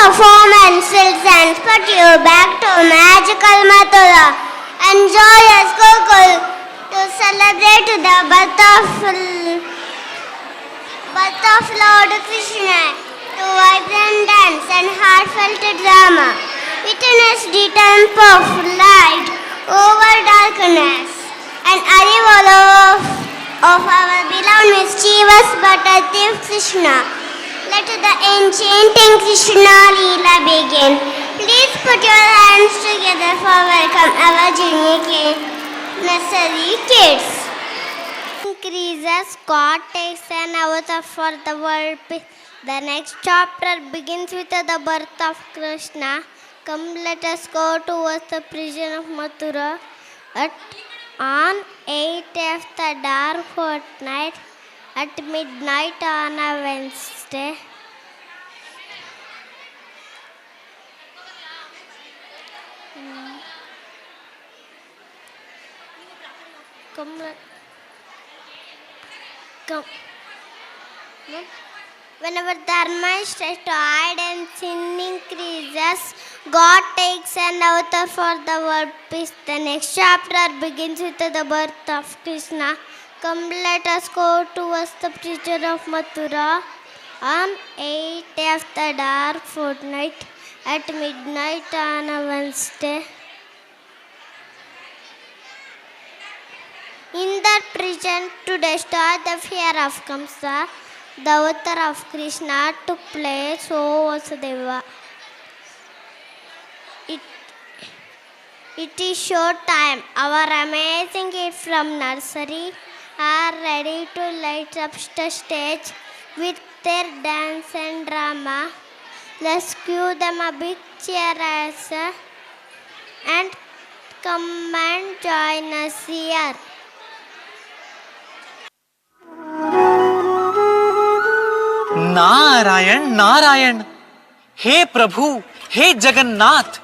performance will transport you back to magical Mathura. Enjoy as Gokul to celebrate the birth of Lord Krishna, to vibrant dance and heartfelt drama. Witness the triumph of light over darkness and arrival of our beloved mischievous but active Krishna. Let the enchanting Krishna Leela begin. Please put your hands together for welcome our junior nursery kids. Increases, God takes an avatar for the world. The next chapter begins with the birth of Krishna. Come, let us go towards the prison of Mathura. On 8th of the dark fortnight, at midnight on a Wednesday, whenever dharma is stretched wide and sin increases, God takes an avatar for the world peace. The next chapter begins with the birth of Krishna. Come, let us go towards the prison of Mathura. On 8th of the dark fortnight, at midnight on a Wednesday. In that prison, to destroy the fear of Kamsa, the avatar of Krishna took place, O Vasudeva. It is show time. Our amazing kids from nursery are ready to light up the stage with their dance and drama. Let's give them a big cheer and come and join us here. Narayan Narayan. हे प्रभु, हे जगन्नाथ,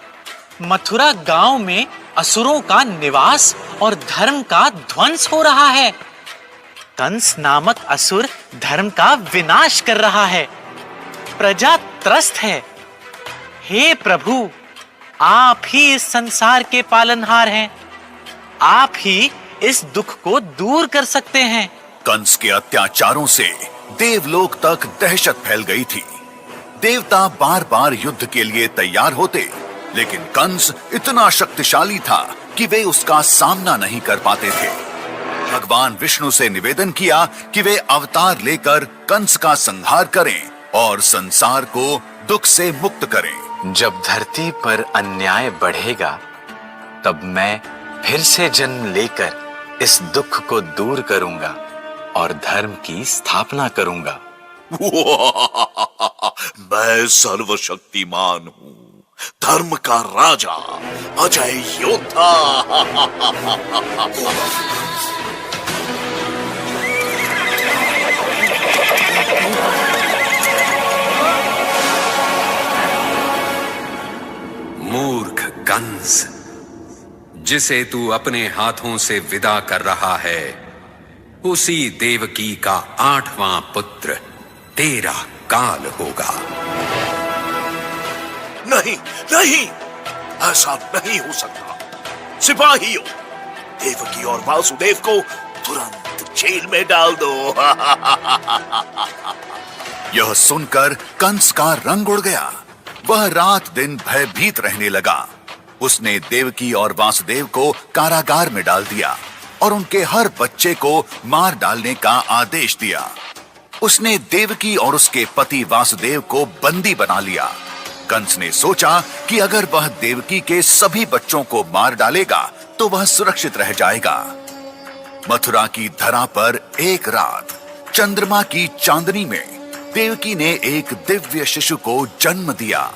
मथुरा गांव में असुरों का निवास और धर्म का ध्वंस हो रहा है। कंस नामक असुर धर्म का विनाश कर रहा है। प्रजा त्रस्त है। हे प्रभु, आप ही इस संसार के पालनहार हैं। आप ही इस दुख को दूर कर सकते हैं। कंस के अत्याचारों से देवलोक तक दहशत फैल गई थी। देवता बार बार युद्ध के लिए तैयार होते, लेकिन कंस इतना शक्तिशाली था कि वे उसका सामना नहीं कर पाते थे। भगवान विष्णु से निवेदन किया कि वे अवतार लेकर कंस का संहार करें और संसार को दुख से मुक्त करें। जब धरती पर अन्याय बढ़ेगा, तब मैं फिर से जन्म लेकर इस दुख को दूर करूंगा और धर्म की स्थापना करूंगा। मैं सर्वशक्तिमान हूँ, धर्म का राजा, अजय योद्धा। मूर्ख कंस, जिसे तू अपने हाथों से विदा कर रहा है, उसी देवकी का 8वां पुत्र तेरा काल होगा। नहीं नहीं, ऐसा नहीं हो सकता। सिपाहियों, देवकी और वासुदेव को तुरंत जेल में डाल दो। यह सुनकर कंस का रंग उड़ गया। वह रात दिन भयभीत रहने लगा। उसने देवकी और वासुदेव को कारागार में डाल दिया और उनके हर बच्चे को मार डालने का आदेश दिया। उसने देवकी और उसके पति वासुदेव को बंदी बना लिया। कंस ने सोचा कि अगर वह देवकी के सभी बच्चों को मार डालेगा तो वह सुरक्षित रह जाएगा। मथुरा की धरा पर एक रात चंद्रमा की चांदनी में देवकी ने एक दिव्य शिशु को जन्म दिया।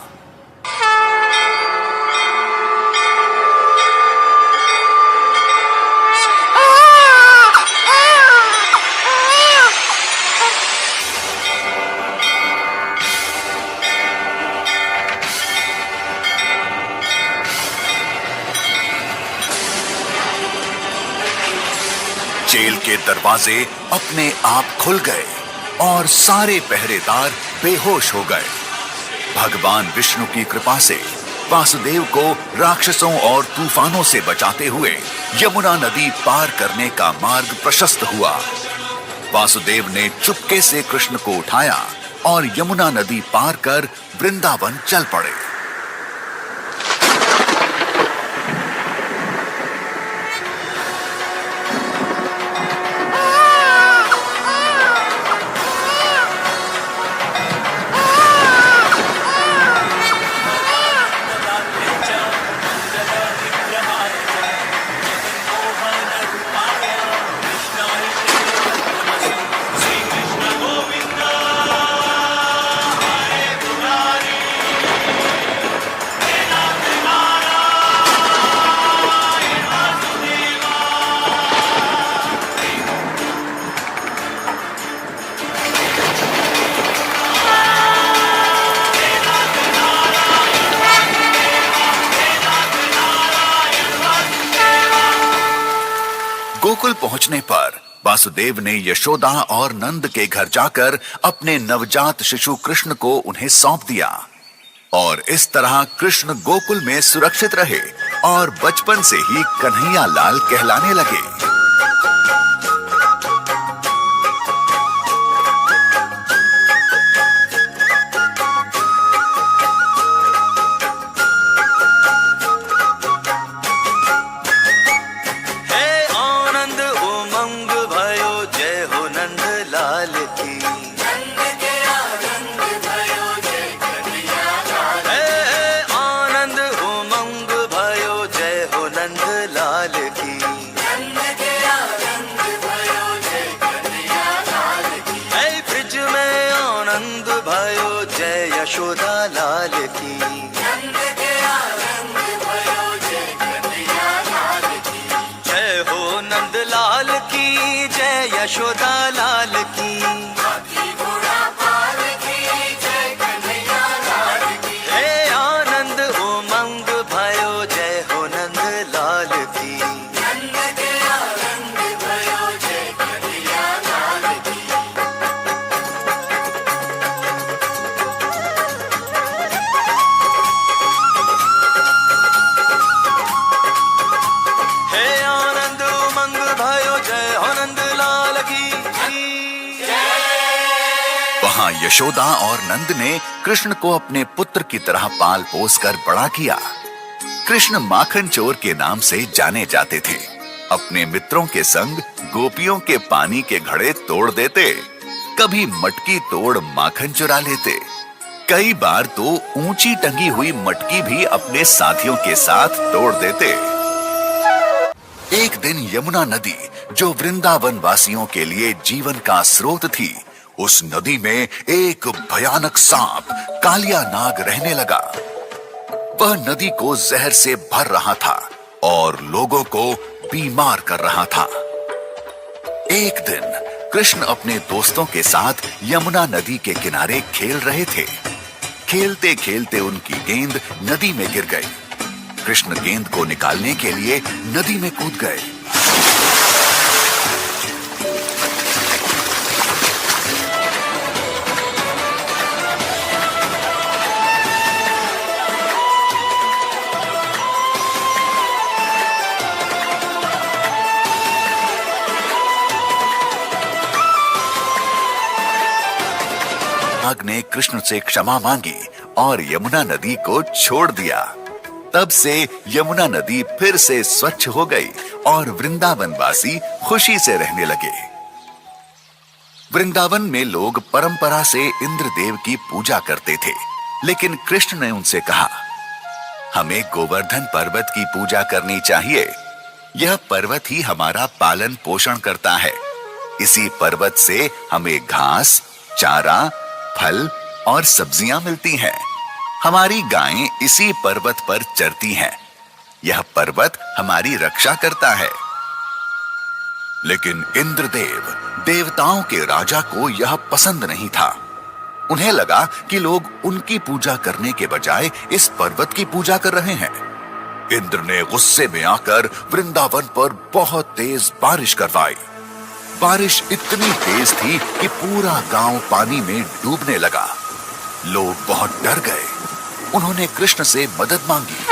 जेल के दरवाजे अपने आप खुल गए और सारे पहरेदार बेहोश हो गए। भगवान विष्णु की कृपा से वासुदेव को राक्षसों और तूफानों से बचाते हुए यमुना नदी पार करने का मार्ग प्रशस्त हुआ। वासुदेव ने चुपके से कृष्ण को उठाया और यमुना नदी पार कर वृंदावन चल पड़े। गोकुल पहुंचने पर वासुदेव ने यशोदा और नंद के घर जाकर अपने नवजात शिशु कृष्ण को उन्हें सौंप दिया और इस तरह कृष्ण गोकुल में सुरक्षित रहे और बचपन से ही कन्हैया लाल कहलाने लगे। यशोदा लाल की जय हो नंद लाल की जय यशोदा लाल की हे आनंद उमंग भयो जय हो नंद लाल की वहां यशोदा और नंद ने कृष्ण को अपने पुत्र की तरह पाल पोस कर बड़ा किया। कृष्ण माखन चोर के नाम से जाने जाते थे। अपने मित्रों के संग गोपियों के पानी के घड़े तोड़ देते, कभी मटकी तोड़ माखन चुरा लेते, कई बार तो ऊंची टंगी हुई मटकी भी अपने साथियों के साथ तोड़ देते। एक दिन यमुना नदी, जो वृंदावन वासियों के लिए जीवन का स्रोत थी, उस नदी में एक भयानक सांप कालिया नाग रहने लगा। वह नदी को जहर से भर रहा था और लोगों को बीमार कर रहा था। एक दिन कृष्ण अपने दोस्तों के साथ यमुना नदी के किनारे खेल रहे थे। खेलते खेलते उनकी गेंद नदी में गिर गई। कृष्ण गेंद को निकालने के लिए नदी में कूद गए। नाग ने कृष्ण से क्षमा मांगी और यमुना नदी को छोड़ दिया। तब से यमुना नदी फिर से स्वच्छ हो गई और वृंदावन वासी खुशी से रहने लगे। वृंदावन में लोग परंपरा से इंद्रदेव की पूजा करते थे, लेकिन कृष्ण ने उनसे कहा, हमें गोवर्धन पर्वत की पूजा करनी चाहिए। यह पर्वत ही हमारा पालन पोषण करता है। इसी पर्वत से हमें घास, चारा, फल और सब्जियां मिलती हैं। हमारी गायें इसी पर्वत पर चरती हैं। यह पर्वत हमारी रक्षा करता है। लेकिन इंद्रदेव, देवताओं के राजा को यह पसंद नहीं था। उन्हें लगा कि लोग उनकी पूजा करने के बजाय इस पर्वत की पूजा कर रहे हैं। इंद्र ने गुस्से में आकर वृंदावन पर बहुत तेज बारिश करवाई। बारिश इतनी तेज थी कि पूरा गांव पानी में डूबने लगा। लोग बहुत डर गए। उन्होंने कृष्ण से मदद मांगी।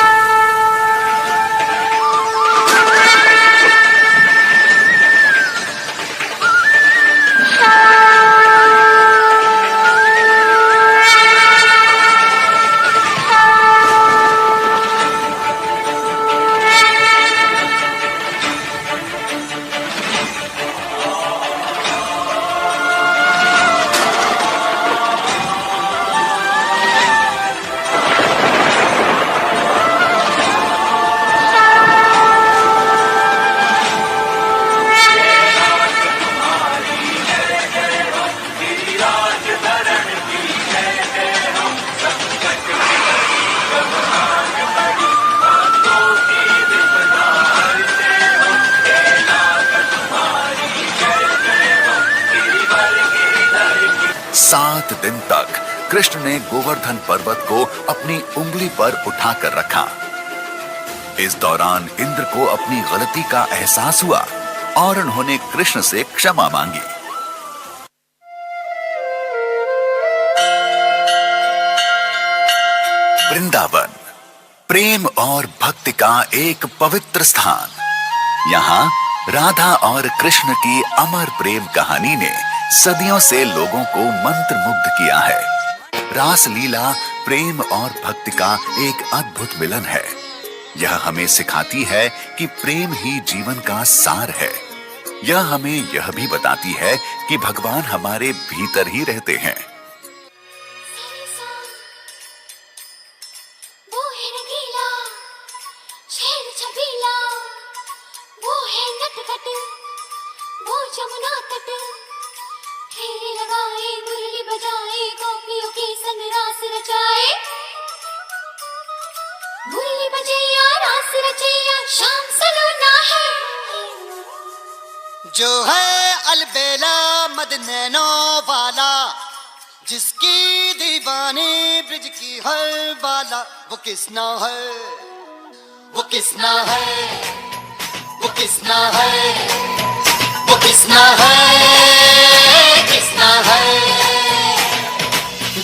सात दिन तक कृष्ण ने गोवर्धन पर्वत को अपनी उंगली पर उठाकर रखा। इस दौरान इंद्र को अपनी गलती का एहसास हुआ और उन्होंने कृष्ण से क्षमा मांगी। वृंदावन प्रेम और भक्ति का एक पवित्र स्थान। यहाँ राधा और कृष्ण की अमर प्रेम कहानी ने सदियों से लोगों को मंत्रमुग्ध किया है। रास लीला प्रेम और भक्ति का एक अद्भुत मिलन है। यह हमें सिखाती है कि प्रेम ही जीवन का सार है। यह हमें यह भी बताती है कि भगवान हमारे भीतर ही रहते हैं। जो है अलबेला मद नैनो वाला, जिसकी दीवानी ब्रिज की हर बाला, वो किसना है, वो किसना है, वो किसना है, वो किसना है, किसना है।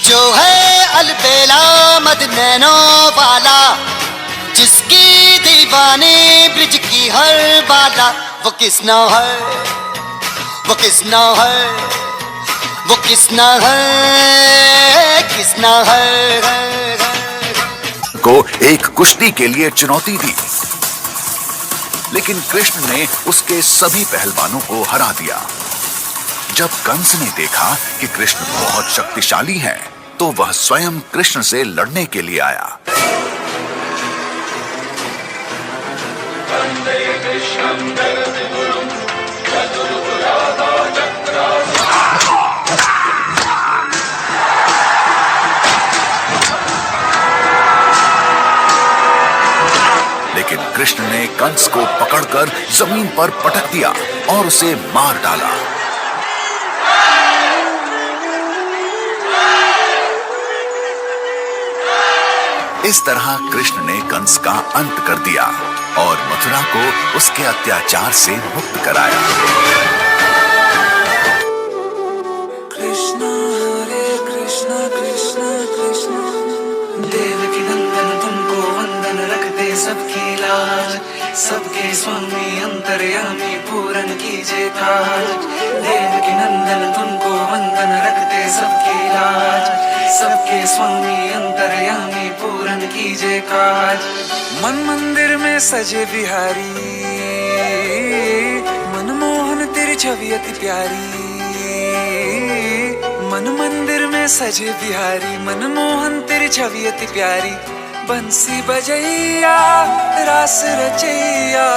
जो है अलबेला मद नैनो वाला, जिसकी दीवानी ब्रिज की हर बाला, वो किसना है, वो किसना है, वो किसना है, किसना है। को एक कुश्ती के लिए चुनौती दी, लेकिन कृष्ण ने उसके सभी पहलवानों को हरा दिया। जब कंस ने देखा कि कृष्ण बहुत शक्तिशाली हैं, तो वह स्वयं कृष्ण से लड़ने के लिए आया। लेकिन कृष्ण ने कंस को पकड़कर जमीन पर पटक दिया और उसे मार डाला। इस तरह कृष्ण ने कंस का अंत कर दिया और मथुरा को उसके अत्याचार से मुक्त कराया। कृष्ण हरे कृष्ण कृष्ण कृष्ण, देवकी नंदन तुमको वंदन, रखते सबकी लाज, सबके स्वामी अंतर्यामी पूरन कीजिए काज। देवकी नंदन तुमको वंदन, रखते सबकी लाज, सबके स्वामी अंतर्यामी पूरन कीजिए काज। मन मंदिर में सजे बिहारी, मनमोहन तेरी छवि अति प्यारी। मन मंदिर में सजे बिहारी, मनमोहन तेरी छवि अति प्यारी। बंसी बजैया रास रचैया,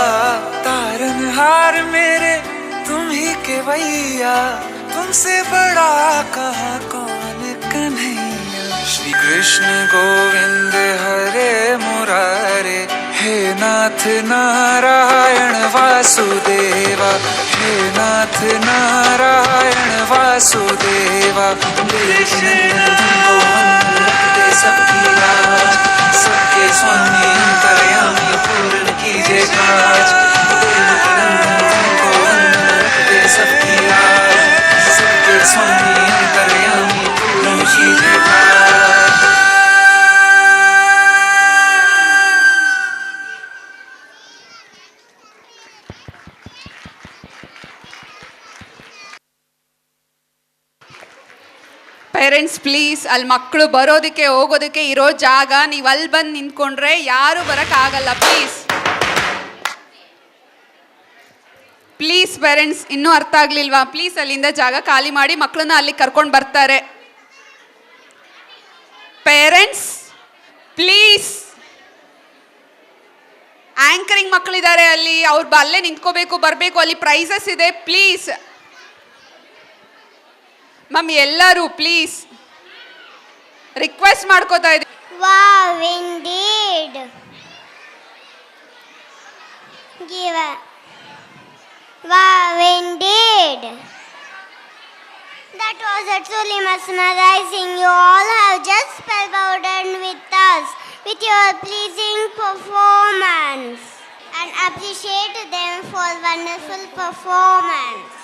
तारनहार मेरे तुम ही के भैया। तुमसे बड़ा कहाँ कौन कन्हैया। श्री कृष्ण गोविंद हरे मुरारे, हे नाथ नारायण वासुदेवा, हे नाथ नारायण वासुदेवा। तुमको वंदन, रखते सबकी लाज, सबके स्वामी अंतर्यामी पूर्ण कीजिए काज। देवकी नंदन तुमको वंदन, रखते सबकी लाज, सबके स्वामी अंतर्यामी पूर्ण कीजिए काज। ಪೇರೆಂಟ್ಸ್ ಪ್ಲೀಸ್, ಅಲ್ಲಿ ಮಕ್ಕಳು ಬರೋದಕ್ಕೆ ಹೋಗೋದಕ್ಕೆ ಇರೋ ಜಾಗ, ನೀವು ಅಲ್ಲಿ ಬಂದು ನಿಂತ್ಕೊಂಡ್ರೆ ಯಾರು ಬರೋಕ್ಕಾಗಲ್ಲ. ಪ್ಲೀಸ್ ಪ್ಲೀಸ್ ಪೇರೆಂಟ್ಸ್, ಇನ್ನೂ ಅರ್ಥ ಆಗ್ಲಿಲ್ವಾ? ಪ್ಲೀಸ್ ಅಲ್ಲಿಂದ ಜಾಗ ಖಾಲಿ ಮಾಡಿ ಮಕ್ಕಳನ್ನ ಅಲ್ಲಿ ಕರ್ಕೊಂಡು ಬರ್ತಾರೆ. ಪೇರೆಂಟ್ಸ್ ಪ್ಲೀಸ್, ಆಂಕರಿಂಗ್ ಮಕ್ಕಳಿದ್ದಾರೆ ಅಲ್ಲಿ, ಅವ್ರು ಅಲ್ಲೇ ನಿಂತ್ಕೋಬೇಕು, ಬರಬೇಕು, ಅಲ್ಲಿ ಪ್ರೈಸಸ್ ಇದೆ. ಪ್ಲೀಸ್ ಮ್ಯಾಮ್, ಎಲ್ಲರೂ ಪ್ಲೀಸ್ ರಿಕ್ವೆಸ್ಟ್ ಮಾಡ್ಕೋತಾ ಇದ್ದೀವಿ. Wow, indeed. Give a wow, indeed. That was a truly mesmerizing. You all have just spellbound with us with your pleasing performance, and appreciate them for wonderful performance.